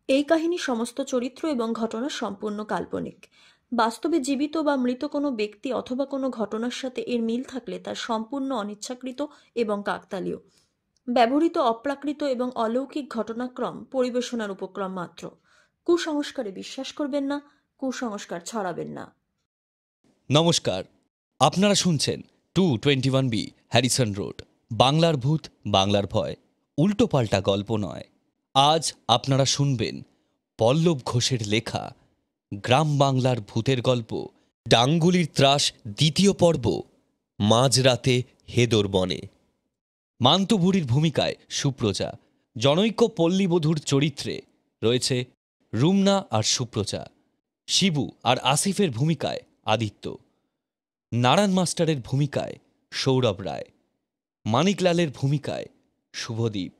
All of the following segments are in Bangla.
এই কাহিনীর সমস্ত চরিত্র এবং ঘটনা সম্পূর্ণ কাল্পনিক। বাস্তবে জীবিত বা মৃত কোনো ব্যক্তি অথবা কোনো ঘটনার সাথে এর মিল থাকলে তা সম্পূর্ণ অনিচ্ছাকৃত এবং কাকতালীয়। ব্যবহৃত অপ্রাকৃত এবং অলৌকিক ঘটনাক্রম পরিবেশনার উপক্রম মাত্র। কুসংস্কারে বিশ্বাস করবেন না, কুসংস্কার ছড়াবেন না। নমস্কার, আপনারা শুনছেন 221B হ্যারিসন রোড, বাংলার ভূত বাংলার ভয়, উল্টো পাল্টা গল্প নয়। আজ আপনারা শুনবেন পল্লব ঘোষের লেখা গ্রাম বাংলার ভূতের গল্প ডাঙ্গুলির ত্রাস দ্বিতীয় পর্ব, মাঝরাতে হেদর বনে। মান্তবুড়ির ভূমিকায় সুপ্রজা, জনৈক পল্লীবধূর চরিত্রে রয়েছে রুমনা আর সুপ্রজা, শিবু আর আসিফের ভূমিকায় আদিত্য, নারায়ণ মাস্টারের ভূমিকায় সৌরভ রায়, মানিকলালের ভূমিকায় শুভদীপ,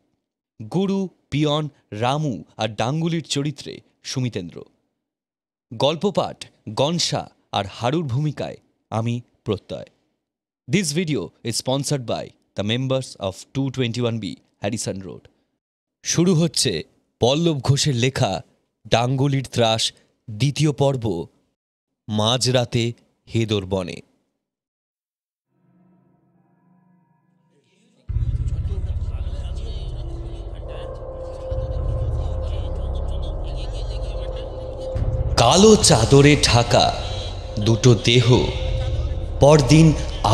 গুরু, পিয়ন, রামু আর ডাঙ্গুলির চরিত্রে সুমিতেন্দ্র। গল্পপাঠ গনসা আর হারুর ভূমিকায় আমি প্রত্যয়। This video is sponsored by the members of 221B Harrison road. শুরু হচ্ছে পল্লব ঘোষের লেখা ডাঙ্গুলির ত্রাস দ্বিতীয় পর্ব, মাঝরাতে হেদর বনে। কালো চাদরে ঢাকা দুটো দেহ পরদিন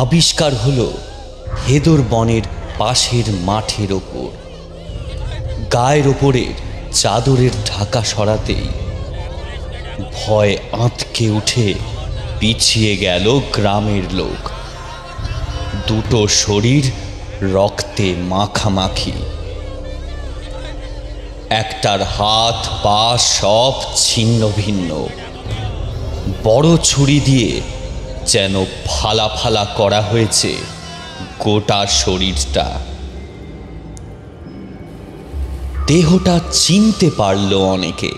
আবিষ্কার হলো হেদর বনের পাশের মাঠের ওপর। গায়ের ওপরের চাদরের ঢাকা সরাতেই ভয় আঁতকে উঠে পিছিয়ে গেল গ্রামের লোক। দুটো শরীর রক্তে মাখামাখি, একটার হাত পা সব ছিন্ন ভিন্ন, বড় ছুরি দিয়ে যেন ফালা ফালা করা হয়েছে গোটা শরীরটা। দেহটা চিনতে পারল অনেকে।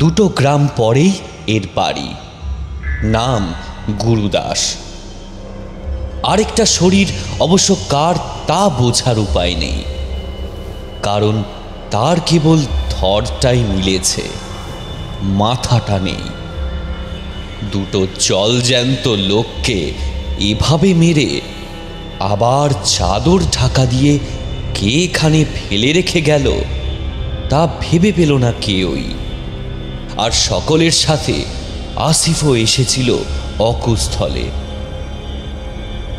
দুটো গ্রাম পরেই এর বাড়ি, নাম গুরুদাস। আরেকটা শরীর অবশ্য কার তা বোঝার উপায় নেই, কারণ তার কেবল ধরটাই মিলেছে, মাথাটা নেই। দুটো জলজ্যান্ত লোককে এভাবে মেরে আবার চাদর ঢাকা দিয়ে কে এখানে ফেলে রেখে গেল তা ভেবে পেল না কেউই। আর সকলের সাথে আসিফও এসেছিল অকুস্থলে।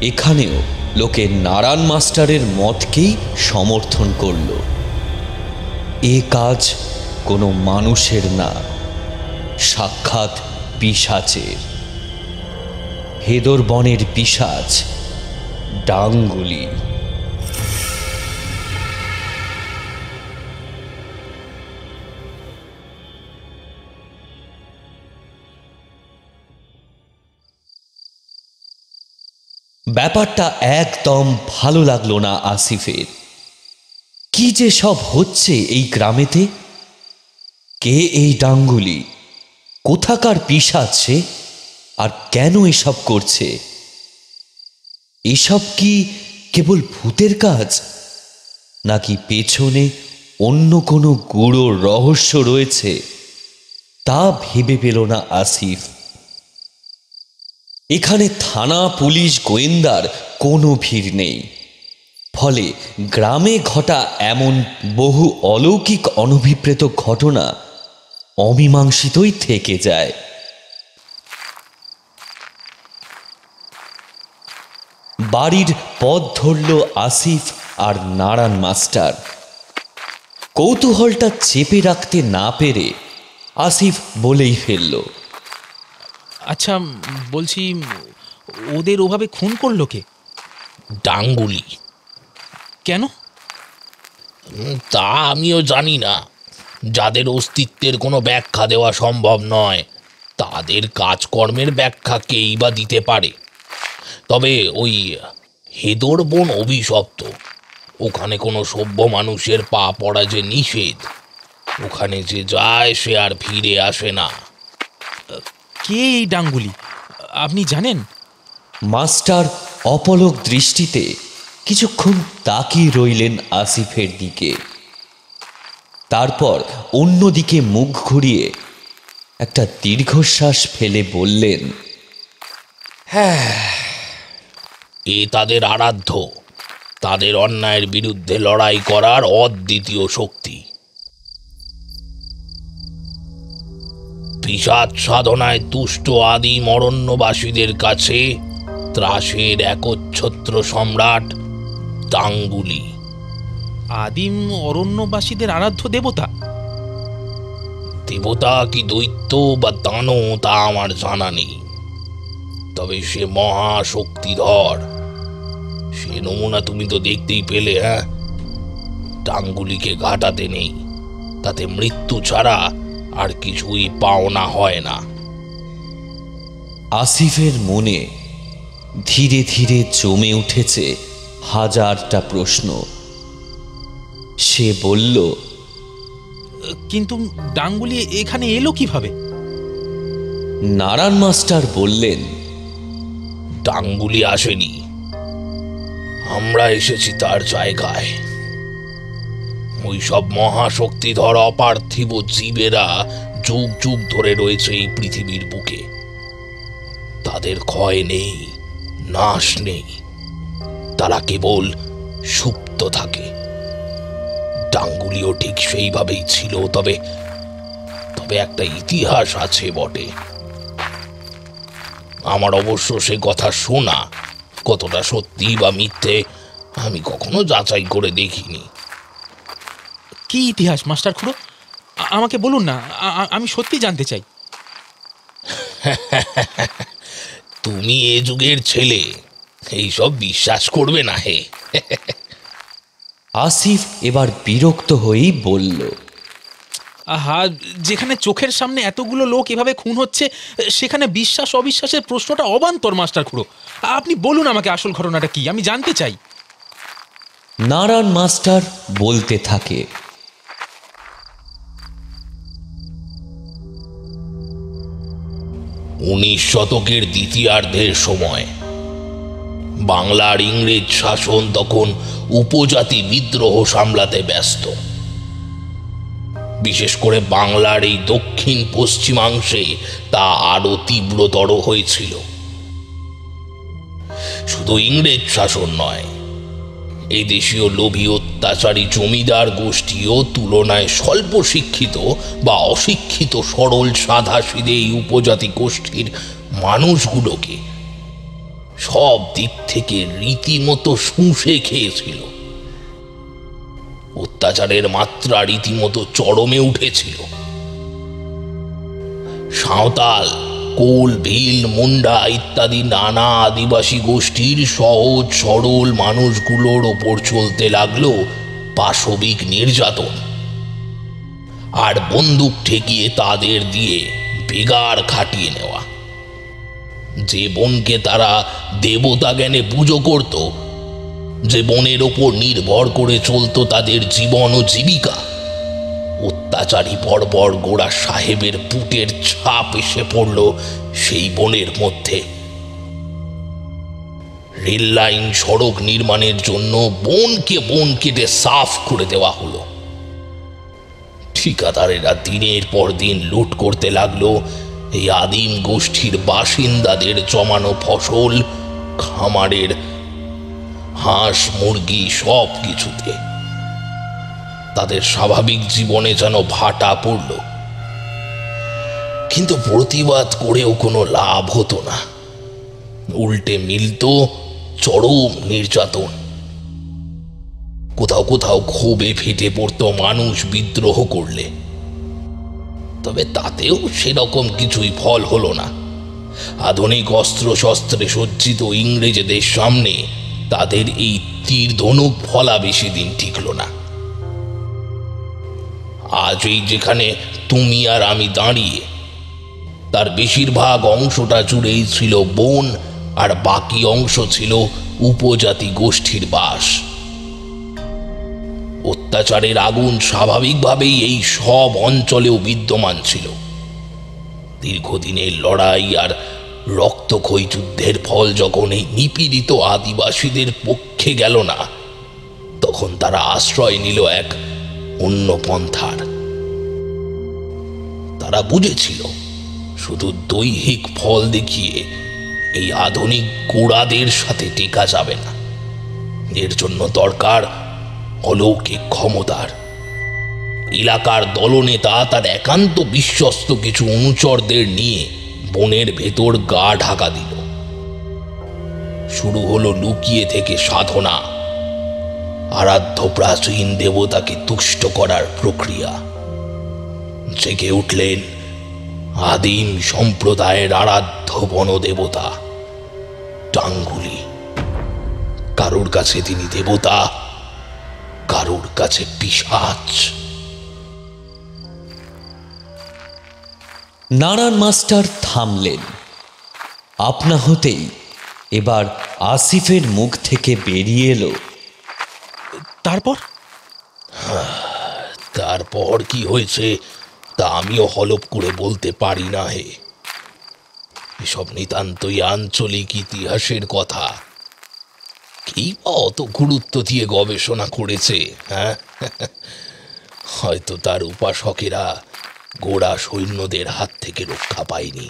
এখানেও লোকে নারায়ণ মাস্টারের মতকেই সমর্থন করল। এ কাজ কোনো মানুষের না, সাক্ষাৎ পিশাচের। হেদর বনের পিশাচ ডাঙ্গুলি। ব্যাপারটা একদম ভালো লাগলো না আসিফের। কি যে সব হচ্ছে এই গ্রামেতে? কে এই ডাঙ্গুলি? কোথাকার পিশাচ সে? আর কেন এসব করছে? এসব কি কেবল ভূতের কাজ, নাকি পেছনে অন্য কোনো গূঢ় রহস্য রয়েছে? তা ভেবে পেল না আসিফ। এখানে থানা, পুলিশ, গোয়েন্দার কোনো ভিড় নেই। ফলে গ্রামে ঘটা এমন বহু অলৌকিক অনভিপ্রেত ঘটনা অমীমাংসিতই থেকে যায়। বাড়ির পথ ধরল আসিফ আর নারায়ণ মাস্টার। কৌতূহলটা চেপে রাখতে না পেরে আসিফ বলেই ফেলল, আচ্ছা, বলছি ওদের ওভাবে খুন করলো কে? ডাঙ্গুলি। কেন? তা আমিও জানি না। যাদের অস্তিত্বের কোনো ব্যাখ্যা দেওয়া সম্ভব নয়, তাদের কাজকর্মের ব্যাখ্যা কেই বা দিতে পারে। তবে ওই হেদর বন অভিশপ্ত, ওখানে কোনো সভ্য মানুষের পা পড়া যে নিষেধ। ওখানে যে যায় সে আর ফিরে আসে না। কে এই ডাঙ্গুলি আপনি জানেন? মাস্টার অপলক দৃষ্টিতে কিছুক্ষণ তাকিয়ে রইলেন আসিফের দিকে। তারপর অন্যদিকে মুখ ঘুরিয়ে একটা দীর্ঘশ্বাস ফেলে বললেন, এ তাদের আরাধ্য, তাদের অন্যায়ের বিরুদ্ধে লড়াই করার অদ্বিতীয় শক্তি। পিশাচ সাধনায় তুষ্ট আদিম অরণ্যবাসীদের কাছে ত্রাসের একচ্ছত্র সম্রাট ডাঙ্গুলি। আদিম অরণ্যবাসীদের আরাধ্য দেবতা? দেবতা কি দৈত্য বা দানব তা আমার জানা নেই, তবে সে মহাশক্তিধর। সে নমুনা তুমি তো দেখতেই পেলে। ডাঙ্গুলিকে ঘাটাতে নেই, তাতে মৃত্যু ছাড়া আর কিছুই পাওনা হয় না। আসিফের মনে ধীরে ধীরে জমে উঠেছে হাজারটা প্রশ্ন। সে বলল, কিন্তু ডাঙ্গুলি এখানে এলো কিভাবে? নারায়ণ মাস্টার বললেন, ডাঙ্গুলি আসেনি, আমরা এসেছি তার জায়গায়। ওই সব মহাশক্তিধর অপার্থিব জীবেরা যুগ যুগ ধরে রয়েছে এই পৃথিবীর বুকে। তাদের ক্ষয় নেই, নাশ নেই, তারা কেবল সুপ্ত থাকে। ডাঙ্গুলিও ঠিক সেইভাবেই ছিল, তবে তবে একটা ইতিহাস আছে বটে। আমার অবশ্য সে কথা শোনা, কতটা সত্যি বা মিথ্যে আমি কখনো যাচাই করে দেখিনি। কি ইতিহাস মাস্টার খুড়ো? আমাকে বলুন না, আমি সত্যি জানতে চাই। তুমি এ যুগের ছেলে, এইসব বিশ্বাস করবে না হে। আসিফ এবার বিরক্ত হয়েই বলল, আহা, যেখানে চোখের সামনে এতগুলো লোক এভাবে খুন হচ্ছে, সেখানে বিশ্বাস অবিশ্বাসের প্রশ্নটা অবান্তর মাস্টার খুড়ো। আপনি বলুন আমাকে আসল ঘটনাটা কি, আমি জানতে চাই। নারায়ণ মাস্টার বলতে থাকে, 19 শতকের দ্বিতীয়ার্ধের সময় বাংলার ইংরেজ শাসন তখন উপজাতি বিদ্রোহ সামলাতে ব্যস্ত। বিশেষ করে বাংলার এই দক্ষিণ পশ্চিমাংশে তা আরো তীব্রতর হয়েছিল। শুধু ইংরেজ শাসন নয়, এই দেশীয় লোভী অত্যাচারী জমিদার গোষ্ঠীও তুলনায় স্বল্প শিক্ষিত বা অশিক্ষিত সরল সাধাসিধে এই উপজাতি গোষ্ঠীর মানুষগুলোকে সব দিক থেকে রীতিমতো শুষে খেয়েছিল। অত্যাচারের মাত্রা রীতিমতো চরমে উঠেছিল। সাঁওতাল, কোল, ভিল, মুন্ডা ইত্যাদি নানা আদিবাসী গোষ্ঠীর সহজ সরল মানুষগুলোর ওপর চলতে লাগলো পাশবিক নির্যাতন, আর বন্দুক ঠেকিয়ে তাদের দিয়ে বেগার খাটিয়ে নেওয়া। যে বনকে তারা দেবতা জ্ঞানে পুজো করত, যে বনের ওপর নির্ভর করে চলত তাদের জীবন ও জীবিকা, অত্যাচারী বর্বর গোড়া সাহেবের বুটের ছাপ এসে পড়ল সেই বনের মধ্যে। রেল লাইন, সড়ক নির্মাণের জন্য বনকে বন কেটে সাফ করে দেওয়া হলো। ঠিকাদারেরা দিনের পর দিন লুট করতে লাগলো এই আদিম গোষ্ঠীর বাসিন্দাদের জমানো ফসল, খামারের হাঁস মুরগি সব কিছুতে। তাদের স্বাভাবিক জীবনে যেন ভাটা পড়ল। কিন্তু প্রতিবাদ করেও কোনো লাভ হতো না, উল্টে মিলত চরম নির্যাতন। কোথাও কোথাও ক্ষোভে ফেটে পড়ত মানুষ বিদ্রোহ করলে, তবে তাতেও সেরকম কিছুই ফল হলো না। আধুনিক অস্ত্র শস্ত্রে সজ্জিত ইংরেজদের সামনে তাদের এই তীর ধনুক ফলা বেশি দিন টিকল না। আজ এই যেখানে তুমি আর আমি দাঁড়িয়ে, তার বেশিরভাগ অংশটা জুড়েই ছিল বন, আর বাকি অংশ ছিল উপজাতি গোষ্ঠীর বাস। অত্যাচারের আগুন স্বাভাবিকভাবেই এই সব অঞ্চলেও বিদ্যমান ছিল। দীর্ঘদিনের লড়াই আর রক্তক্ষয়ী যুদ্ধের ফল যখন এই নিপীড়িত আদিবাসীদের পক্ষে গেল না, তখন তারা আশ্রয় নিল এক অন্য পন্থার। তারা বুঝেছিল শুধু দৈহিক ফল দেখিয়ে এই আধুনিক গোড়াদের সাথে টেকা যাবে না। এর জন্য দরকার অলৌকিক ক্ষমতার। এলাকার দলনেতা তার একান্ত বিশ্বস্ত কিছু অনুচরদের নিয়ে বনের ভেতর গা ঢাকা দিল। শুরু হলো লুকিয়ে থেকে সাধনা, আরাধ্য প্রাচীন দেবতাকে তুষ্ট করার প্রক্রিয়া। জেগে উঠলেন আদিম সম্প্রদায়ের আরাধ্য বনদেবতা ডাঙ্গুলি। কারোর কাছে তিনি দেবতা, কারোর কাছে পিশাচ। নারায়ণ মাস্টার থামলেন। আপনা হতেই এবার আসিফের মুখ থেকে বেরিয়ে এলো, তারপর কি হয়েছে তা আমিও হলপ করে বলতে পারি না হে। এসব নিতান্তই আঞ্চলিক ইতিহাসের কথা। কি বা অত গুরুত্ব দিয়ে গবেষণা করেছে, হ্যাঁ? হয়তো তার উপাসকেরা গোড়া সৈন্যদের হাত থেকে রক্ষা পায়নি,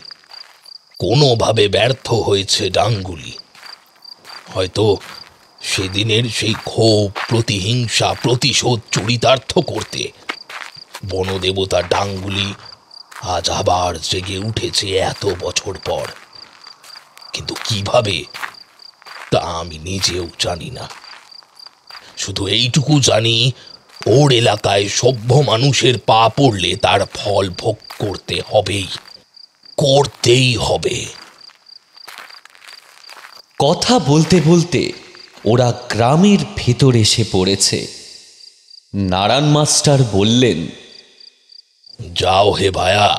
কোনোভাবে ব্যর্থ হয়েছে ডাঙ্গুলি। হয়তো সেদিনের সেই ক্ষোভ, প্রতিহিংসা, প্রতিশোধ চরিতার্থ করতে বনদেবতা ডাঙ্গুলি আজ আবার জেগে উঠেছে এত বছর পর। কিন্তু কিভাবে তা আমি নিজেও জানি না। শুধু এইটুকু জানি, ওর এলাকায় সভ্য মানুষের পা পড়লে তার ফল ভোগ করতে হবেই, করতেই হবে। কথা বলতে বলতে ওরা গ্রামের ভেতর এসে পড়েছে। নারায়ণ মাস্টার বললেন, যাও হে ভায়া,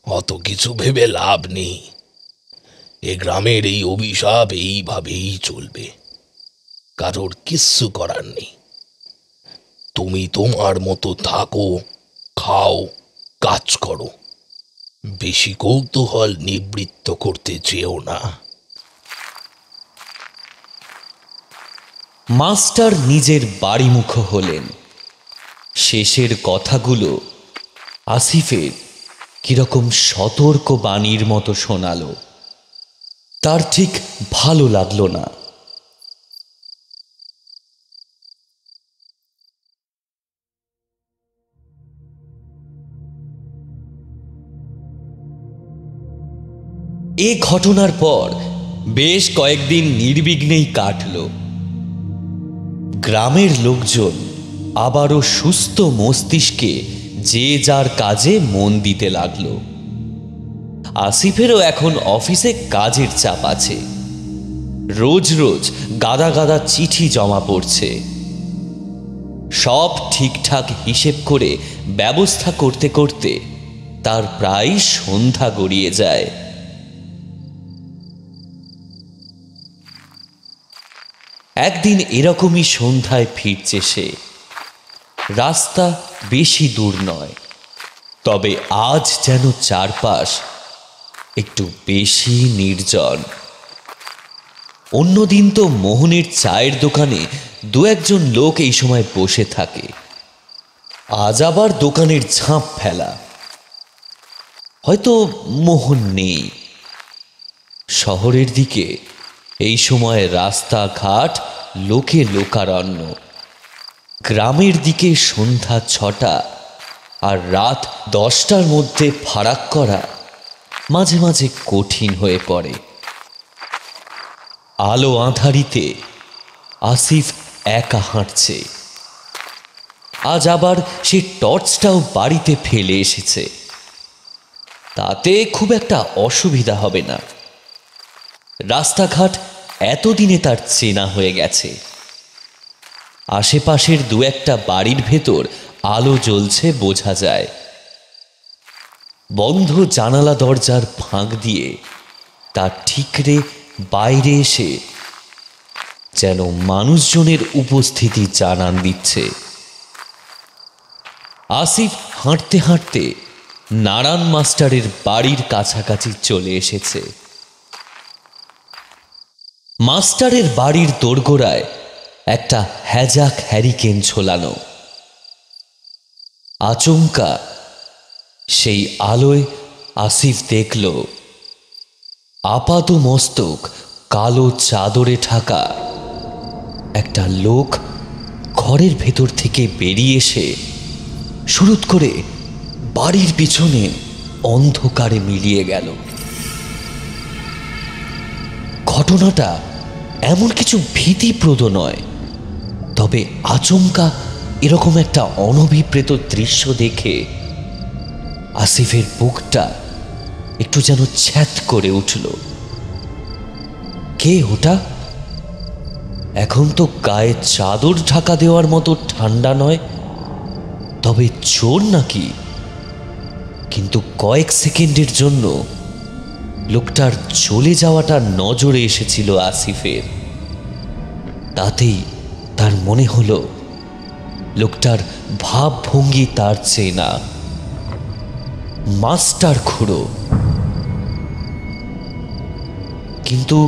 অত কিছু ভেবে লাভ নেই। এ গ্রামের এই অভিশাপ এইভাবেই চলবে, কারোর কিচ্ছু করার নেই। তুমি তোমার মতো থাকো, খাও, কাজ করো, বেশি কৌতূহল নিবৃত্ত করতে চেও না। মাস্টার নিজের বাড়িমুখ হলেন। শেষের কথাগুলো আসিফের কিরকম সতর্ক বাণীর মতো শোনালো। তার ঠিক ভালো লাগলো না। এ ঘটনার পর বেশ কয়েকদিন নির্বিঘ্নেই কাটল। গ্রামের লোকজন আবারও সুস্থ মস্তিষ্কে যে যার কাজে মন দিতে লাগলো। আসিফেরও এখন অফিসে কাজের চাপ আছে। রোজ রোজ গাদা গাদা চিঠি জমা পড়ছে। সব ঠিকঠাক হিসেব করে ব্যবস্থা করতে করতে তার প্রায় সন্ধ্যা গড়িয়ে যায়। একদিন এরকমই সন্ধ্যায় ফিরছে সে। রাস্তা বেশি দূর নয়, তবে আজ যেন চারপাশ একটু বেশি নির্জন। অন্যদিন তো মোহনের চায়ের দোকানে দু একজন লোক এই সময় বসে থাকে। আজ আবার দোকানের ঝাঁপ ফেলা। হয়তো মোহন নেই। শহরের দিকে এই সময় রাস্তাঘাট লোকে লোকারণ্য। গ্রামের দিকে সন্ধ্যা 6টা আর রাত 10টার মধ্যে ফারাক করা মাঝে মাঝে কঠিন হয়ে পড়ে। আলো আঁধারিতে আসিফ একা হাঁটছে। আজ আবার সে টর্চটাও বাড়িতে ফেলে এসেছে। তাতে খুব একটা অসুবিধা হবে না। রাস্তাঘাট এতদিনে তার চেনা হয়ে গেছে। আশেপাশের দু একটা বাড়ির ভেতর আলো জ্বলছে বোঝা যায়। বন্ধ জানালা দরজার ফাঁক দিয়ে তার ঠিকরে বাইরে এসে যেন মানুষজনের উপস্থিতি জানান দিচ্ছে। আসিফ হাঁটতে হাঁটতে নারায়ণ মাস্টারের বাড়ির কাছাকাছি চলে এসেছে। মাস্টারের বাড়ির দোরগোড়ায় একটা হ্যাজাক হ্যারিকেন ঝোলানো। আচমকা সেই আলোয় আসিফ দেখল আপাত মস্তক কালো চাদরে ঢাকা একটা লোক ঘরের ভেতর থেকে বেরিয়ে এসে শুরুত করে বাড়ির পিছনে অন্ধকারে মিলিয়ে গেল। ঘটনাটা এমন কিছু ভীতিপ্রদ নয়, তবে আচমকা এরকম একটা অনভিপ্রেত দৃশ্য দেখে আসিফের বুকটা একটু যেন ছ্যাঁত করে উঠল। কে ওটা? এখন তো গায়ে চাদর ঢাকা দেওয়ার মতো ঠান্ডা নয়, তবে চোর নাকি? কিন্তু কয়েক সেকেন্ডের জন্য লোকটার চলে যাওয়াটা নজরে এসেছিল আসিফের। তাতেই তার মনে হলো লোকটার ভাবভঙ্গি তার চেনা। মাস্টার খুড়ো। কিন্তু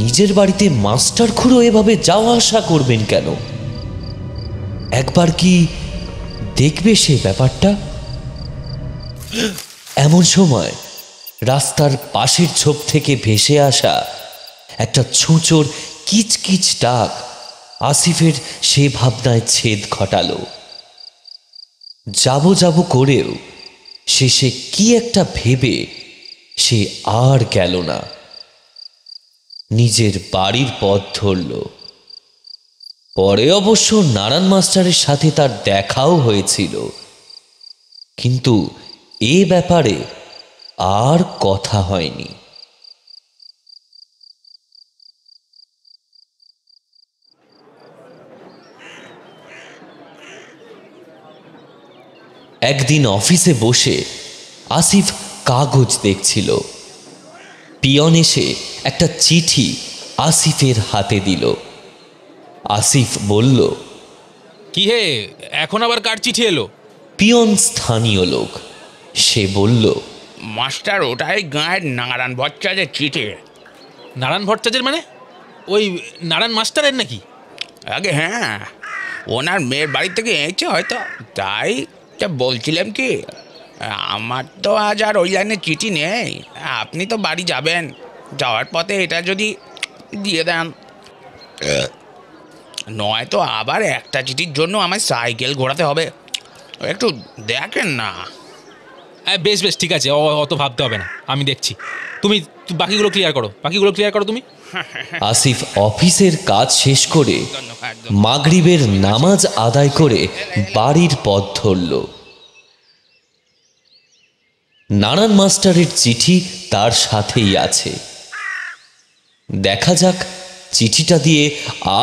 নিজের বাড়িতে মাস্টার খুড়ো এভাবে যাওয়া আসা করবেন কেন? একবার কি দেখবে সে ব্যাপারটা? এমন সময় রাস্তার পাশের ঝোপ থেকে ভেসে আসা একটা ছুঁচোর কিচকিচ ডাক আসিফের সে ভাবনায় ছেদ ঘটালো। যাবো যাবো করেও শেষে কি একটা ভেবে সে আর গেল না, নিজের বাড়ির পথ ধরল। পরে অবশ্য নারায়ণ মাস্টারের সাথে তার দেখাও হয়েছিল, কিন্তু এ ব্যাপারে আর কথা হয়নি। একদিন অফিসে বসে আসিফ কাগজ দেখছিল। পিয়ন এসে একটা চিঠি আসিফের হাতে দিল। আসিফ বলল, কি হে, এখন আবার কার চিঠি এলো? পিয়ন স্থানীয় লোক। সে বলল, মাস্টার, ওটাই গাঁয়ের নারায়ণ ভট্টাচার্যের চিঠি। নারায়ণ ভট্টাচার্যের মানে ওই নারায়ণ মাস্টারের নাকি? আগে হ্যাঁ, ওনার মেয়ের বাড়ি থেকে এনেছে হয়তো, তাই তা বলছিলাম কি, আমার তো আজ আর ওই লাইনে চিঠি নেই। আপনি তো বাড়ি যাবেন, যাওয়ার পথে এটা যদি দিয়ে দেন, নয়তো আবার একটা চিঠির জন্য আমায় সাইকেল ঘোরাতে হবে। একটু দেখেন না। বেশ বেশ, ঠিক আছে, অত ভাবতে হবে না, আমি দেখছি। তুমি বাকিগুলো ক্লিয়ার করো তুমি। আসিফ অফিসের কাজ শেষ করে ধন্যবাদ। মাগরিবের নামাজ আদায় করে বাড়ির পথ ধরল। নারায়ণ মাস্টারের চিঠি তার সাথেই আছে। দেখা যাক চিঠিটা দিয়ে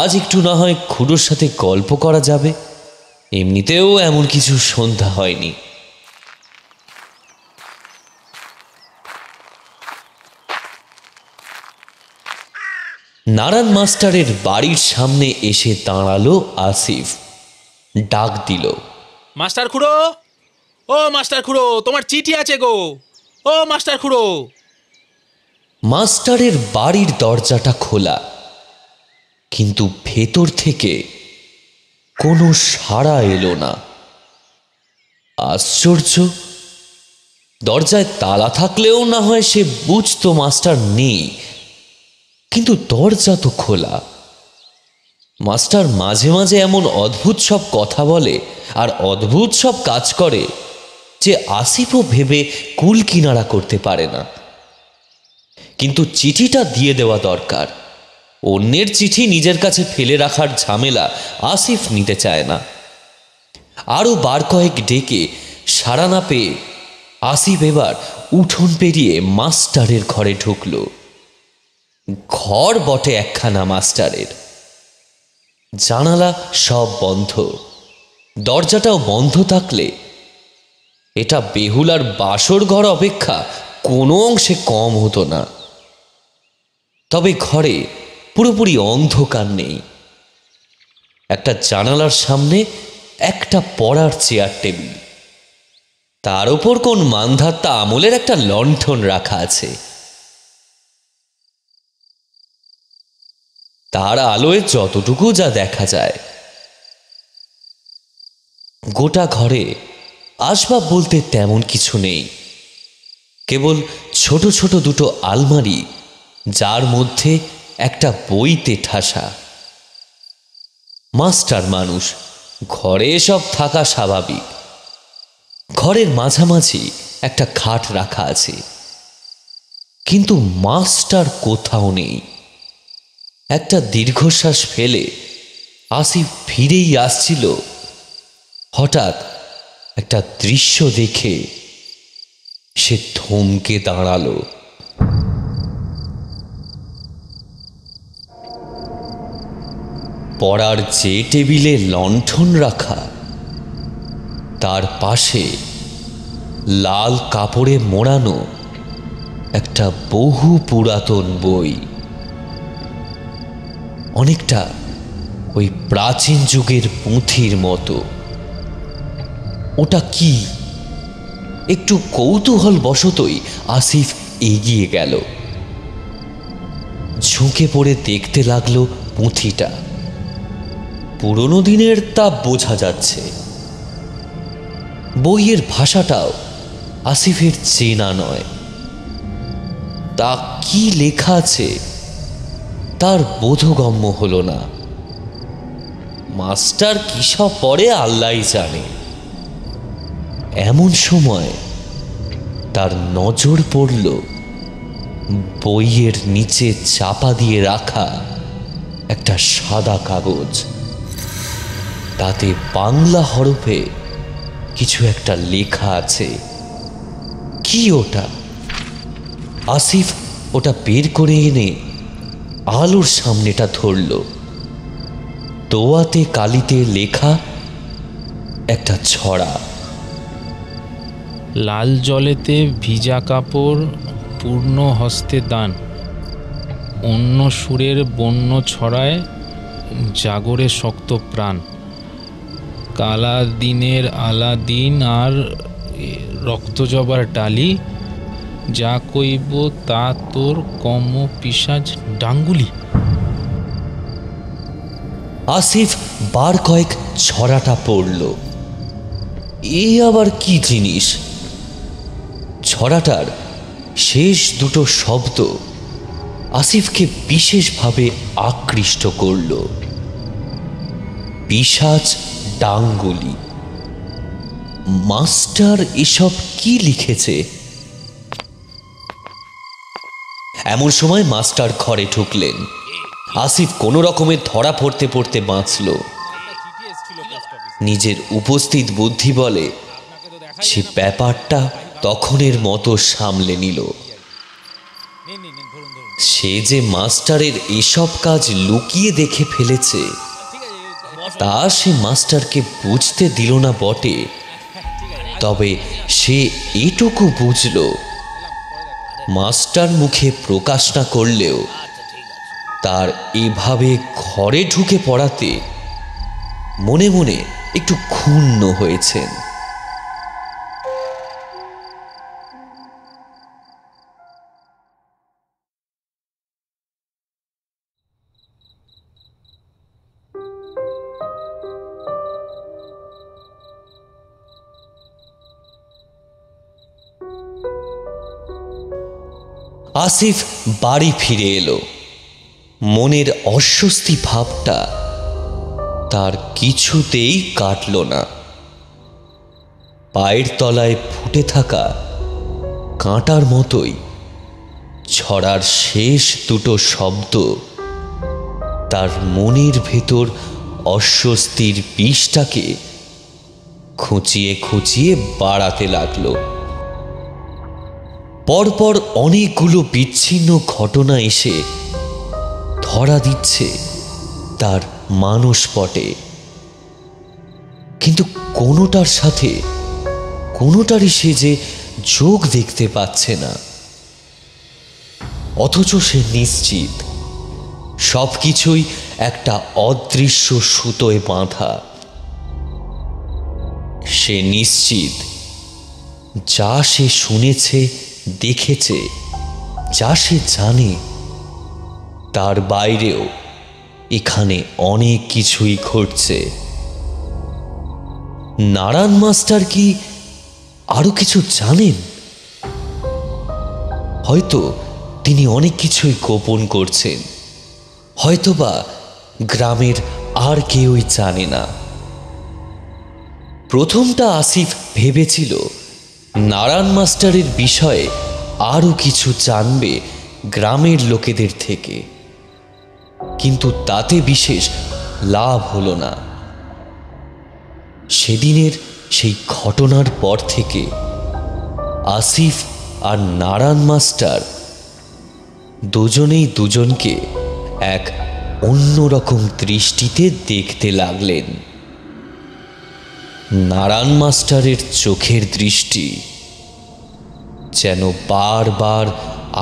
আজ একটু না হয় খুড়োর সাথে গল্প করা যাবে। এমনিতেও এমন কিছু সন্ধ্যা হয়নি। নারায়ণ মাস্টারের বাড়ির সামনে এসে দাঁড়ালো আসিফ। ডাক দিল, মাস্টার খুড়ো, ও মাস্টার খুড়ো, তোমার চিঠি আছে গো, ও মাস্টার খুড়ো। মাস্টারের বাড়ির দরজাটা খোলা, কিন্তু ভেতর থেকে কোনো সাড়া এলো না। আশ্চর্য, দরজায় তালা থাকলেও না হয় সে বুঝতো মাস্টার নেই, কিন্তু দরজা তো খোলা। মাস্টার মাঝে মাঝে এমন অদ্ভুত সব কথা বলে আর অদ্ভুত সব কাজ করে যে আসিফও ভেবে কুল কিনারা করতে পারে না। কিন্তু চিঠিটা দিয়ে দেওয়া দরকার। অন্যের চিঠি নিজের কাছে ফেলে রাখার ঝামেলা আসিফ নিতে চায় না। আরও বার কয়েক ডেকে সাড়া না পেয়ে আসিফ এবার উঠোন পেরিয়ে মাস্টারের ঘরে ঢুকল। ঘর বটে একখানা মাস্টারের, জানালা সব বন্ধ, দরজাটাও বন্ধ থাকলে এটা বেহুলার বাসর ঘর অপেক্ষা কোনো অংশে কম হতো না। তবে ঘরে পুরোপুরি অন্ধকার নেই। একটা জানালার সামনে একটা পড়ার চেয়ার টেবিল, তার উপর কোন মানধাত্তা আমলের একটা লণ্ঠন রাখা আছে। তার আলোয় যতটুকু যা দেখা যায়, গোটা ঘরে আসবাব বলতে তেমন কিছু নেই, কেবল ছোট ছোট দুটো আলমারি, যার মধ্যে একটা বইতে ঠাসা। মাস্টার মানুষ, ঘরে এসব থাকা স্বাভাবিক। ঘরের মাঝামাঝি একটা খাট রাখা আছে, কিন্তু মাস্টার কোথাও নেই। একটা দীর্ঘশ্বাস ফেলে আসিফ ফিরেই আসছিল, হঠাৎ একটা দৃশ্য দেখে সে থমকে দাঁড়ালো। পড়ার যে টেবিলে লণ্ঠন রাখা, তার পাশে লাল কাপড়ে মোড়ানো একটা বহু পুরাতন বই, অনেকটা ওই প্রাচীন যুগের পুঁথির মতো। ওটা কি? একটু কৌতূহল বশতই আসিফ এগিয়ে গেল, ঝুঁকে পড়ে দেখতে লাগলো পুঁথিটা। পুরনো দিনের তা বোঝা যাচ্ছে। বইয়ের ভাষাটাও আসিফের চেনা নয়। তা কি লেখা আছে তার বোধগম্য হলো না। মাস্টার কি সব পড়ে আল্লাহই জানে। এমন সময় তার নজর পড়ল বইয়ের নিচে চাপা দিয়ে রাখা একটা সাদা কাগজ। তাতে বাংলা হরফে কিছু একটা লেখা আছে। কি ওটা? আসিফ ওটা বের করে এনে আলোর সামনেটা ধরল। দোয়াতে কালিতে লেখা একটা ছড়া। লাল জলেতে ভিজা কাপড়, পূর্ণ হস্তে দান, অন্য সুরের বন্য ছড়ায়, জাগরে শক্ত প্রাণ, কালা দিনের আলাদিন আর রক্তজবার ডালি, যা কইব তা তোর কম পিশাচ ডাঙ্গুলি। আসিফ বার কয়েক ছড়াটা পড়ল। এ আবার কি জিনিস? ছড়াটার শেষ দুটো শব্দ আসিফকে বিশেষভাবে আকৃষ্ট করল। পিশাচ ডাঙ্গুলি। মাস্টার এসব কি লিখেছে? এমন সময় মাস্টার ঘরে ঢুকলেন। আসিফ কোনো রকমের ধরা পড়তে পড়তে বাঁচল। নিজের উপস্থিত বুদ্ধি বলে সে ব্যাপারটা তখনের মতো সামলে নিল। সে যে মাস্টারের এসব কাজ লুকিয়ে দেখে ফেলেছে তা সে মাস্টারকে বুঝতে দিল না বটে, তবে সে এটুকু বুঝল, মাস্টার মুখে প্রকাশ না করলেও তার এভাবে ঘরে ঢুকে পড়াতে মনে মনে একটু ক্ষুণ্ণ হয়েছেন। আসিফ বাড়ি ফিরে এলো। মনের অস্বস্তি ভাবটা তার কিছুতেই কাটল না। পায়ের তলায় ফুটে থাকা কাঁটার মতোই ছড়ার শেষ দুটো শব্দ তার মনের ভেতর অস্বস্তির বিষটাকে খুঁচিয়ে খুঁচিয়ে বাড়াতে লাগলো। পরপর অনেকগুলো বিচ্ছিন্ন ঘটনা এসে ধরা দিচ্ছে তার মানসপটে, কিন্তু কোনোটার সাথে কোনোটারই সে যে যোগ দেখতে পাচ্ছে না। অথচ সে নিশ্চিত সবকিছুই একটা অদৃশ্য সুতোয় বাঁধা। সে নিশ্চিত যা সে শুনেছে, দেখেছে, যা সে জানে, তার বাইরেও এখানে অনেক কিছুই ঘটছে। নারায়ণ মাস্টার কি আরো কিছু জানেন? হয়তো তিনি অনেক কিছুই গোপন করছেন, হয়তোবা গ্রামের আর কেউই জানে না। প্রথমটা আসিফ ভেবেছিল নারায়ণ মাস্টারের বিষয়ে আরো কিছু জানবে গ্রামের লোকেদের থেকে, কিন্তু তাতে বিশেষ লাভ হলো না। সেদিনের সেই ঘটনার পর থেকে আসিফ আর নারায়ণ মাস্টার দুজনেই দুজনকে এক অন্যরকম দৃষ্টিতে দেখতে লাগলেন। নারায়ণ মাস্টারের চোখের দৃষ্টি যেন বারবার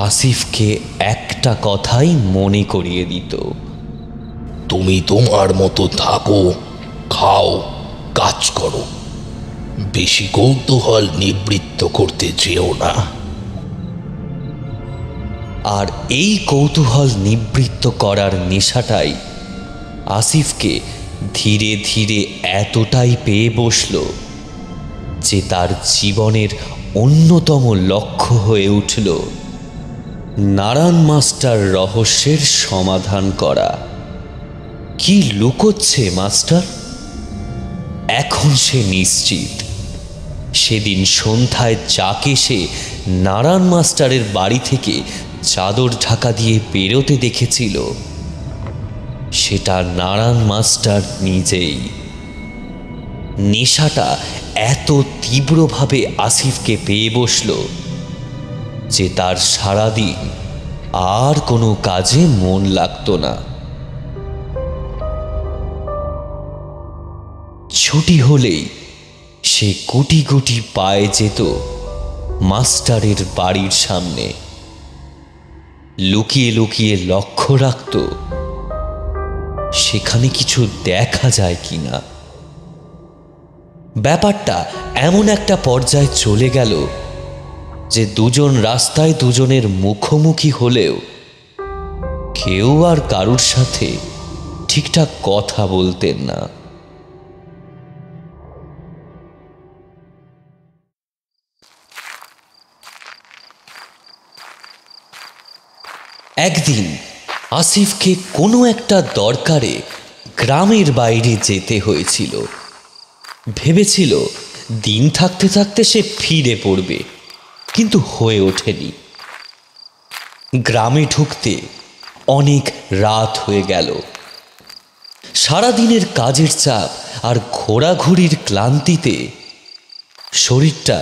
আসিফকে একটা কথাই মনে করিয়ে দিত। তুমি তোমার মতো থাকো, খাও, কাজ করো, বেশি কৌতূহল নিবৃত্ত করতে যেও না। আর এই কৌতূহল নিবৃত্ত করার নেশাটাই আসিফকে ধীরে ধীরে এতটাই পেয়ে বসল যে তার জীবনের অন্যতম লক্ষ্য হয়ে উঠল নারায়ণ মাস্টার রহস্যের সমাধান করা। কি লুকোচ্ছে মাস্টার? এখন সে নিশ্চিত সেদিন সন্ধ্যায় যাকে সে নারায়ণ মাস্টারের বাড়ি থেকে চাদর ঢাকা দিয়ে বেরোতে দেখেছিল সেটা নারায়ণ মাস্টার নিজেই। নেশাটা এত তীব্রভাবে আসিফকে পেয়ে বসল যে তার সারাদিন আর কোনো কাজে মন লাগতো না। ছুটি হলেই সে গুটি গুটি পায়ে যেত মাস্টারের বাড়ির সামনে, লুকিয়ে লুকিয়ে লক্ষ্য রাখত সেখানে কিছু দেখা যায় কিনা। ব্যাপারটা এমন একটা পর্যায়ে চলে গেল যে দুজন রাস্তায় দুজনের মুখোমুখি হলেও কেউ আর কারুর সাথে ঠিকঠাক কথা বলতেন না। একদিন আসিফকে কোনো একটা দরকারে গ্রামের বাইরে যেতে হয়েছিল। ভেবেছিল দিন থাকতে থাকতে সে ফিরে পড়বে, কিন্তু হয়ে ওঠেনি। গ্রামে ঢুকতে অনেক রাত হয়ে গেল। সারাদিনের কাজের চাপ আর ঘোরাঘুরির ক্লান্তিতে শরীরটা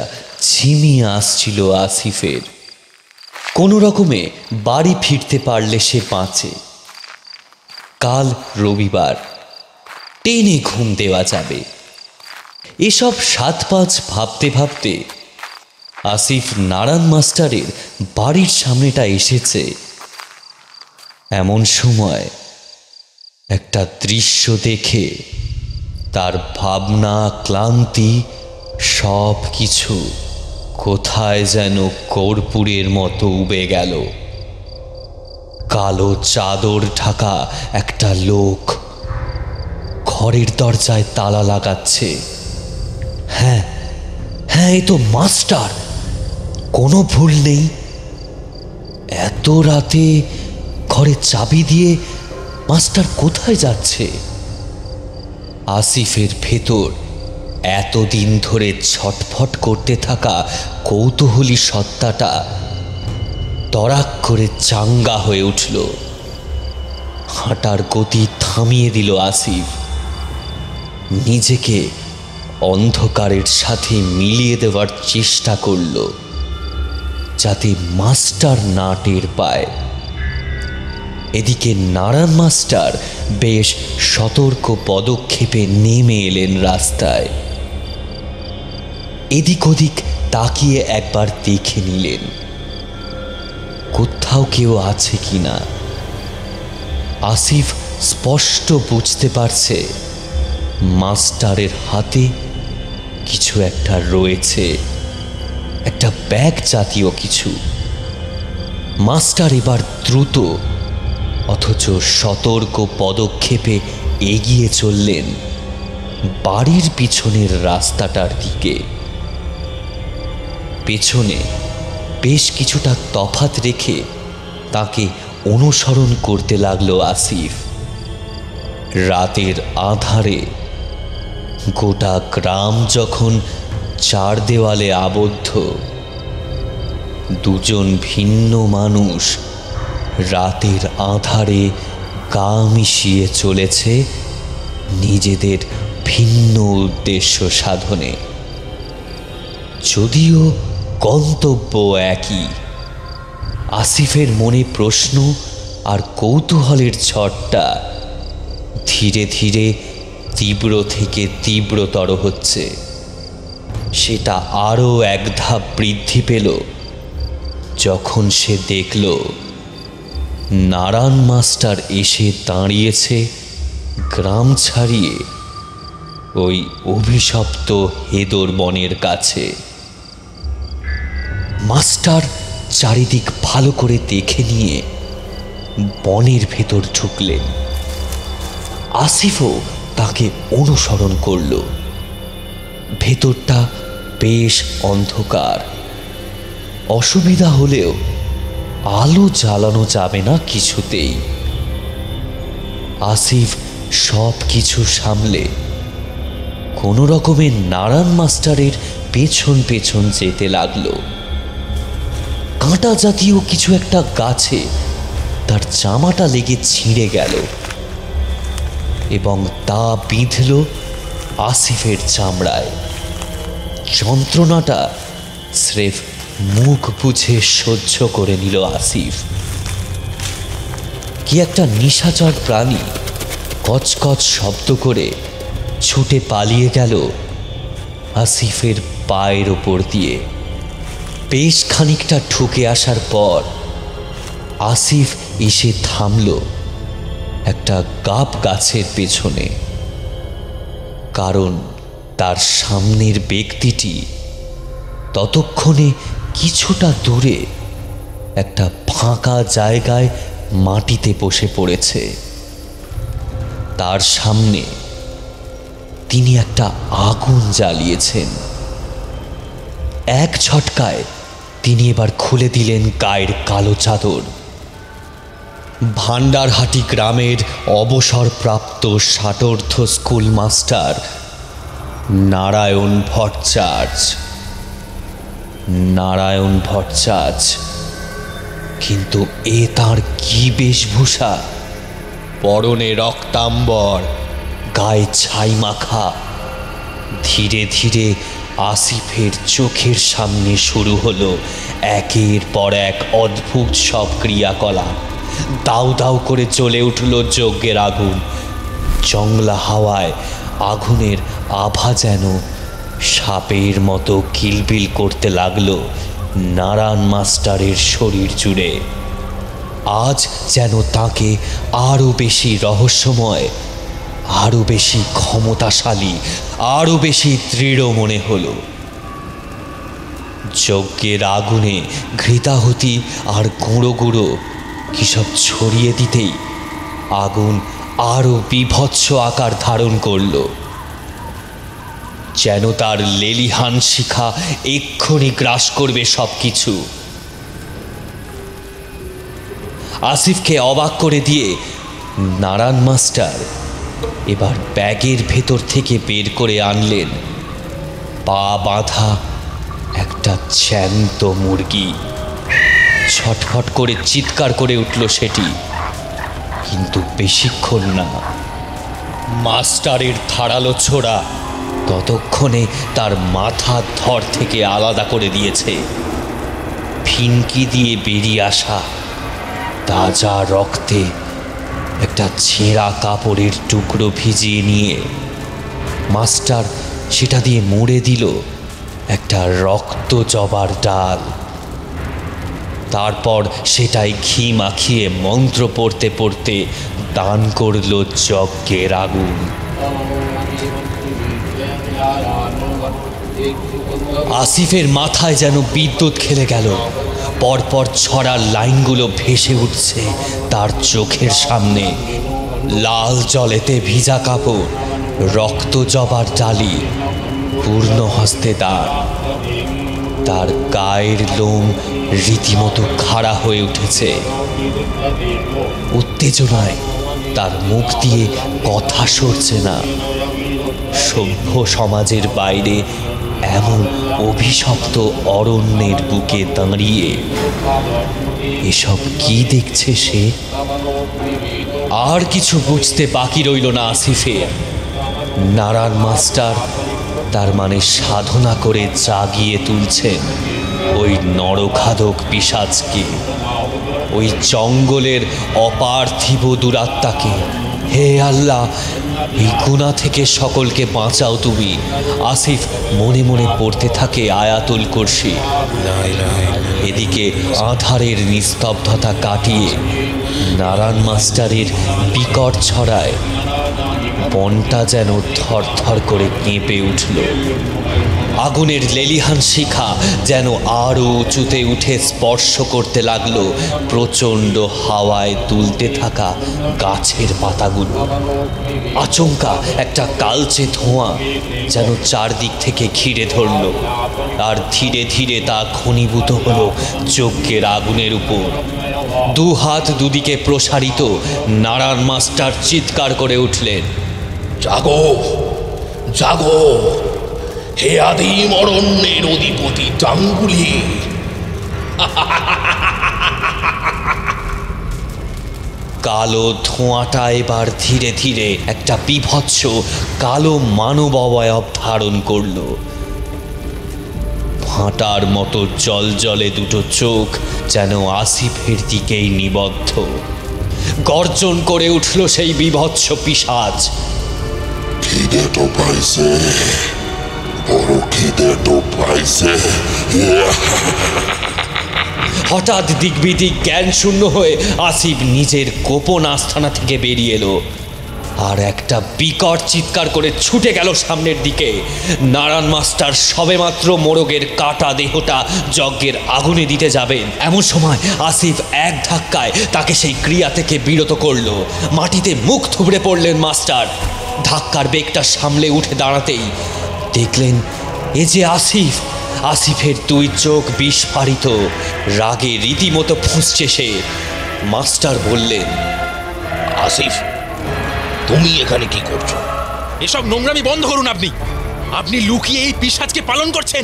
ঝিমিয়ে আসছিল আসিফের। কোনো রকমে বাড়ি ফিরতে পারলে সে বাঁচে। কাল রবিবার, টেনে ঘুম দেওয়া যাবে। এসব সাত পাঁচ ভাবতে ভাবতে আসিফ নারায়ণ মাস্টারের বাড়ির সামনেটা এসেছে। এমন সময় একটা দৃশ্য দেখে তার ভাবনা, ক্লান্তি সব কিছু কোথায় যেন কর্পূরের মতো উবে গেল। কালো চাদর ঢাকা একটা লোক ঘরের দরজায় তালা লাগাচ্ছে। হ্যাঁ হ্যাঁ, এ তো মাস্টার, কোনো ভুল নেই। এত রাতে ঘরে চাবি দিয়ে মাস্টার কোথায় যাচ্ছে? আসিফের ভেতর এতদিন ধরে ছটফট করতে থাকা কৌতূহলী সত্তাটা তড়াক করে চাঙ্গা হয়ে উঠল। হাঁটার গতি থামিয়ে দিল আসিফ। নিজেকে অন্ধকারের সাথে মিলিয়ে দেওয়ার চেষ্টা করল যাতে মাস্টার না টের পায়। এদিকে নারায়ণ মাস্টার বেশ সতর্ক পদক্ষেপে নেমে এলেন রাস্তায়। এদিক ওদিক তাকিয়ে একবার দেখে নিলেন কোথাও কেউ আছে কিনা। আসিফ স্পষ্ট বুঝতে পারছে মাস্টারের হাতে কিছু একটা রয়েছে, একটা ব্যাগ জাতীয় কিছু। মাস্টার এবার দ্রুত অথচ সতর্ক পদক্ষেপে এগিয়ে চললেন বাড়ির পিছনের রাস্তাটার দিকে। পেছনে বেশ কিছুটা তফাৎ রেখে তাকে অনুসরণ করতে লাগলো আসিফ। রাতের আঁধারে গোটা গ্রাম যখন চার দেওয়ালে আবদ্ধ, দুজন ভিন্ন মানুষ রাতের আঁধারে গা মিশিয়ে চলেছে নিজেদের ভিন্ন উদ্দেশ্য সাধনে। যদিও গন্তব্য একই, আসিফের মনে প্রশ্ন আর কৌতূহলের ঝড়টা ধীরে ধীরে তীব্র থেকে তীব্রতর হচ্ছে। সেটা আরও এক ধাপ বৃদ্ধি পেল যখন সে দেখল নারায়ণ মাস্টার এসে দাঁড়িয়েছে গ্রাম ছাড়িয়ে ওই অভিশপ্ত হেদর বনের কাছে। মাস্টার চারিদিক ভালো করে দেখে নিয়ে বনের ভেতর ঢুকলেন। আসিফও তাকে অনুসরণ করল। ভেতরটা বেশ অন্ধকার, অসুবিধা হলেও আলো জ্বালানো যাবে না কিছুতেই। আসিফ সব কিছু সামলে কোনো রকমে নারায়ণ মাস্টারের পেছন পেছন যেতে লাগলো। কাঁটা জাতীয় কিছু একটা গাছে তার জামাটা লেগে ছিঁড়ে গেল এবং তা বিঁধল আসিফের চামড়ায়। যন্ত্রণাটা স্রেফ মুখ বুঝে সহ্য করে নিল আসিফ। কি একটা নিশাচর প্রাণী কচকচ শব্দ করে ছুটে পালিয়ে গেল আসিফের পায়ের ওপর দিয়ে। বেশ খানিকটা ঠুকে আসার পর আসিফ এসে থামল একটা গাব গাছের পেছনে, কারণ তার সামনের ব্যক্তিটি ততক্ষণে কিছুটা দূরে একটা ফাঁকা জায়গায় মাটিতে বসে পড়েছে। তার সামনে তিনি একটা আগুন জ্বালিয়েছেন। এক ঝটকায় তিনি এবার খুলে দিলেন গায়ের কালো চাদর। ভান্ডারহাটি গ্রামের অবসরপ্রাপ্ত ষাটোর্ধ্ব স্কুল মাস্টার নারায়ণ ভট্টাচার্য। নারায়ণ ভট্টাচার্য, কিন্তু এ তাঁর কি বেশভূষা! পরনে রক্তাম্বর, গায়ে ছাই মাখা। ধীরে ধীরে আসিফের চোখের সামনে শুরু হলো একের পর এক অদ্ভুত সব ক্রিয়াকলাপ। দাউ দাউ করে জ্বলে উঠল যজ্ঞের আগুন। জংলা হাওয়ায় আগুনের আভা যেন সাপের মতো কিলবিল করতে লাগলো নারায়ণ মাস্টারের শরীর জুড়ে। আজ যেন তাকে আরও বেশি রহস্যময়, আরও বেশি ক্ষমতাশালী, আরও বেশি দৃঢ় মনে হলো। যজ্ঞের আগুনে ঘৃতাহুতি আর গুঁড়ো গুঁড়ো কি সব ছড়িয়ে দিতেই আগুন আরও বীভৎস আকার ধারণ করল, যেন তার লেলিহান শিখা এক্ষুনি গ্রাস করবে সব কিছু। আসিফকে অবাক করে দিয়ে নারায়ণ মাস্টার এবার ব্যাগের ভেতর থেকে বের করে আনলেন পা বাঁধা একটা জ্যান্ত মুরগি। ছটফট করে চিৎকার করে উঠল সেটি, কিন্তু বেশিক্ষণ না। মাস্টারের ধারালো ছোড়া ততক্ষণে তার মাথা ধর থেকে আলাদা করে দিয়েছে। ফিনকি দিয়ে বেরিয়ে আসা তাজা রক্তে একটা ছেঁড়া কাপড়ের টুকরো ভিজিয়ে নিয়ে মাস্টার সেটা দিয়ে মুড়ে দিল একটা রক্ত জবার ডাল। তারপর সেটাই ঘি মাখিয়ে মন্ত্র পড়তে পড়তে দান করল যজ্ঞের আগুন। আসিফের মাথায় যেন বিদ্যুৎ খেলে গেল। পরপর ছড়ার লাইনগুলো ভেসে উঠছে তার চোখের সামনে। লাল জলেতে ভিজা কাপড়, রক্ত জবার ডালি, পূর্ণ হস্তে দান। তার গায়ের লোম রীতিমতো খাড়া হয়ে উঠেছে। উত্তেজনায় তার মুখ দিয়ে কথা সরছে না। সভ্য সমাজের বাইরে এমন অভিশপ্ত অরণ্যের বুকে দাঁড়িয়ে এসব কি দেখছে সে? আর কিছু বুঝতে বাকি রইল না আসিফের। নারায়ণ মাস্টার তার মানে সাধনা করে জাগিয়ে তুলছেন ওই নরখাদক পিশাচকে, ওই জঙ্গলের অপার্থিব দুরাত্মাকে। হে আল্লাহ, এই গুনাহ থেকে সকলকে বাঁচাও তুমি। আসিফ মনে মনে পড়তে থাকে আয়াতুল কুরসি। এদিকে আধারের নিস্তব্ধতা কাটিয়ে নারায়ণ মাস্টারের বিকট ছড়ায় বনটা যেন থরথর করে কেঁপে উঠল। আগুনের লেলিহান শিখা যেন আরও উঁচুতে উঠে স্পর্শ করতে লাগলো প্রচণ্ড হাওয়ায় দুলতে থাকা গাছের পাতাগুলো। আচমকা একটা কালচে ধোঁয়া যেন চারদিক থেকে ঘিরে ধরল, আর ধীরে ধীরে তা ঘনীভূত হলো যজ্ঞের আগুনের উপর। দু হাত দুদিকে প্রসারিত, নারায়ণ মাস্টার চিৎকার করে উঠলেন, জাগো জাগো, হে আদিম অরণ্যের অধিপতি টাঙ্গুলি। কালো ধোঁয়াটা এবার ধীরে ধীরে একটা বিভৎস কালো মানব অবয়ব ধারণ করল। ভাঁটার মতো জলজলে দুটো চোখ যেন আসিফের দিকেই নিবদ্ধ। গর্জন করে উঠল সেই বিভৎস পিশাচ। খিদে তো পাইছে, বড় খিদে তো পাইছে। হঠাৎ দিগ্বিদিক জ্ঞান শূন্য হয়ে আসিফ নিজের গোপন আস্থানা থেকে বেরিয়ে এলো, আর একটা বিকট চিৎকার করে ছুটে গেল সামনের দিকে। নারায়ণ মাস্টার সবেমাত্র মোরগের কাটা দেহটা যজ্ঞের আগুনে দিতে যাবেন, এমন সময় আসিফ এক ধাক্কায় তাকে সেই ক্রিয়া থেকে বিরত করল। মাটিতে মুখ থুবড়ে পড়লেন মাস্টার। ধাক্কার বেগটা সামলে উঠে দাঁড়াতেই দেখলেন এ যে আসিফ। আসিফের দুই চোখ বিস্ফারিত, রাগে রীতিমতো ফুঁসছে সে। মাস্টার বললেন, আসিফ, তুমি এখানে কি করছো? এসব নোংরামি বন্ধ করুন। আপনি আপনি লুকিয়ে এই পিশাচকে পালন করছেন।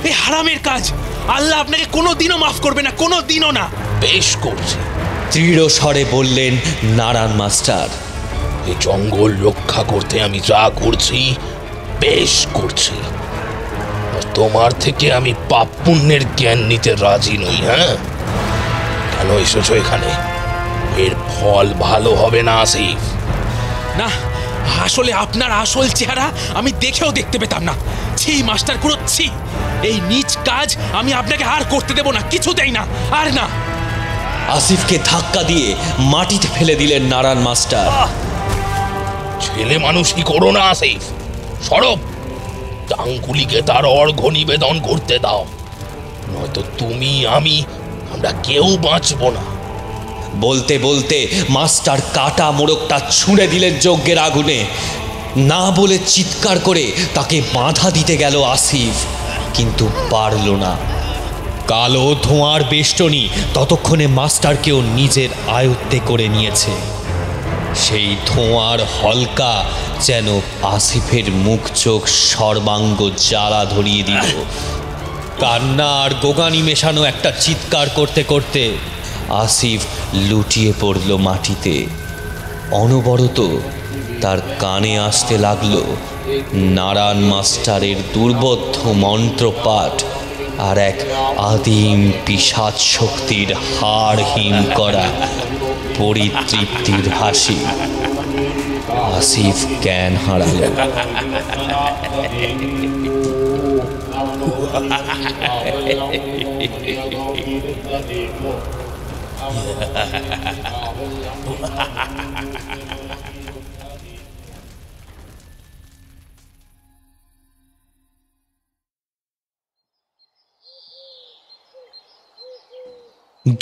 এই হারামের কাজ আল্লাহ আপনাকে কোনোদিনও মাফ করবে না, কোনোদিনও না। বেশ করছি, দৃঢ় স্বরে বললেন নারায়ণ মাস্টার। এই জঙ্গল রক্ষা করতে আমি যা করছি বেশ করছি, আর তোমার থেকে আমি পাপ পুণ্যের জ্ঞান নিতে রাজি নই। হ্যাঁ, কেন এসেছো এখানে? এর ফল ভালো হবে না আসিফ। না, আসলে আপনার আসল চেহারা আমি দেখেও দেখতে পেতাম না। ছি মাস্টার খুড়ো, ছি। এই নীচ কাজ আমি আপনাকে আর করতে দেব না, কিছুতেই না, আর না। আসিফকে ধাক্কা দিয়ে মাটিতে ফেলে দিলেন নারায়ণ মাস্টার। ছেলে মানুষই করো না আসিফ, সরব। টাঙ্গুলিকে তার অর্ঘ্য নিবেদন করতে দাও, নয়তো তুমি আমরা কেউ বাঁচবো না। বলতে বলতে মাস্টার কাটা মোড়কটা ছুঁড়ে দিলেন যজ্ঞের আগুনে। না বলে চিৎকার করে তাকে বাধা দিতে গেল আসিফ, কিন্তু পারল না। কালো ধোঁয়ার বেষ্টনী ততক্ষণে মাস্টারকেও নিজের আয়ত্তে করে নিয়েছে। সেই ধোঁয়ার হলকা যেন আসিফের মুখ চোখ সর্বাঙ্গ জ্বালা ধরিয়ে দিল। কান্না আর গোগানি মেশানো একটা চিৎকার করতে করতে আসিফ লুটিয়ে পড়ল মাটিতে। অনবরত তার কানে আসতে লাগলো নারায়ণ মাস্টারের দুর্বোধ্য মন্ত্রপাঠ আর এক আদিম পিশাচ শক্তির হাড় হিম করা পরিতৃপ্তির হাসি। আসিফ জ্ঞান হারাল।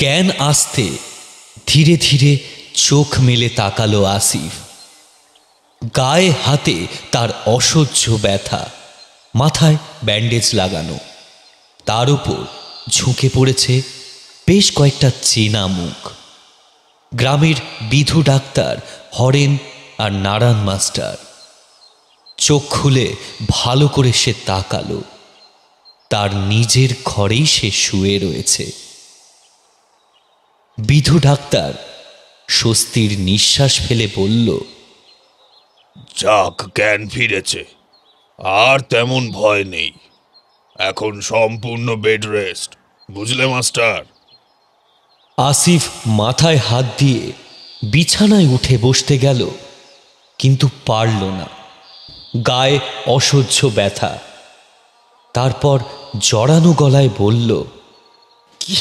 জ্ঞান আসতে ধীরে ধীরে চোখ মেলে তাকালো আসিফ। গায়ে হাতে তার অসহ্য ব্যথা, মাথায় ব্যান্ডেজ লাগানো। তার উপর ঝুঁকে পড়েছে বেশ কয়েকটা চেনা মুখ। গ্রামের বিধু ডাক্তার হরেন আর নারায়ণ মাস্টার। চোখ খুলে ভালো করে সে তাকালো। তার নিজের ঘরেই সে শুয়ে রয়েছে। বিধু ডাক্তার স্বস্তির নিঃশ্বাস ফেলে বলল, যাক, জ্ঞান ফিরেছে, আর তেমন ভয় নেই। এখন সম্পূর্ণ বেড রেস্ট, বুঝলে মাস্টার? আসিফ মাথায় হাত দিয়ে বিছানায় উঠে বসতে গেল, কিন্তু পারল না। গায়ে অসহ্য ব্যথা। তারপর জড়ানো গলায় বলল, কি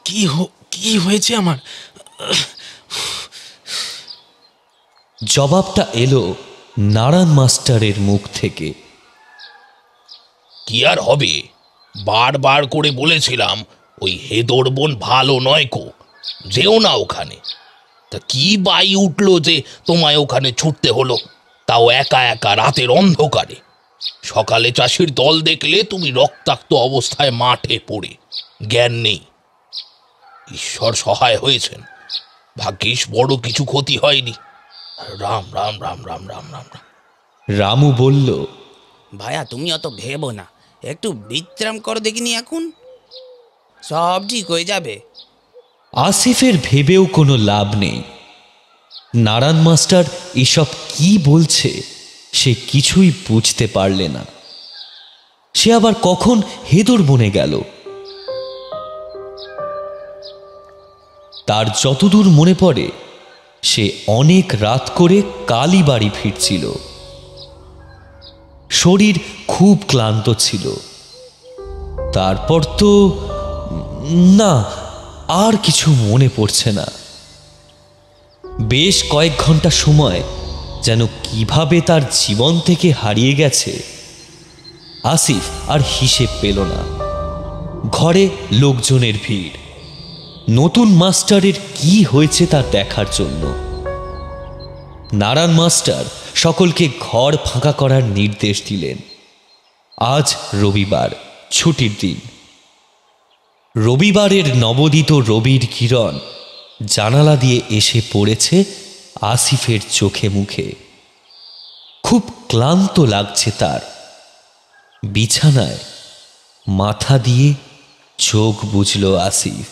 কি কি হয়েছে আমার? জবাবটা এলো নারায়ণ মাস্টারের মুখ থেকে। কি আর হবে, বারবার করে বলেছিলাম ওই হেদর বোন ভালো নয় কো, যেও না ওখানে। তা কি বাই উঠলো যে তোমায় ওখানে ছুটতে হলো, তাও একা একা রাতের অন্ধকারে। সকালে চাষির দল দেখলে তুমি রক্তাক্ত অবস্থায় মাঠে পড়ে, জ্ঞান নেই। ঈশ্বর সহায় হয়েছেন, ভাগ্যিস বড় কিছু ক্ষতি হয়নি। রাম রাম রাম রাম রাম রাম রাম। রামু বলল, ভাইয়া তুমি অত ভেবো না, একটু বিশ্রাম করো দেখিনি, এখন সব ঠিক হয়ে যাবে। আসিফের ভেবেও কোনো লাভ নেই। নারায়ণ মাস্টার এসব কি বলছে সে কিছুই বুঝতে পারলে না। সে আবার কখন হেদর বনে গেল? তার যতদূর মনে পড়ে সে অনেক রাত করে কালী বাড়ি ফিরছিল। শরীর খুব ক্লান্ত ছিল। তারপর তো না, আর কিছু মনে পড়ছে না। বেশ কয়েক ঘন্টা সময় যেন কিভাবে তার জীবন থেকে হারিয়ে গেছে আসিফ আর হিসেব পেল না। ঘরে লোকজনের ভিড়, নতুন মাস্টারের কি হয়েছে তা দেখার জন্য। নারায়ণ মাস্টার সকলকে ঘর ফাঁকা করার নির্দেশ দিলেন। আজ রবিবার, ছুটির দিন। রবিবারের নবোদিত রবির কিরণ জানালা দিয়ে এসে পড়েছে আসিফের চোখে মুখে। খুব ক্লান্ত লাগছে তার। বিছানায় মাথা দিয়ে চোখ বুজল আসিফ।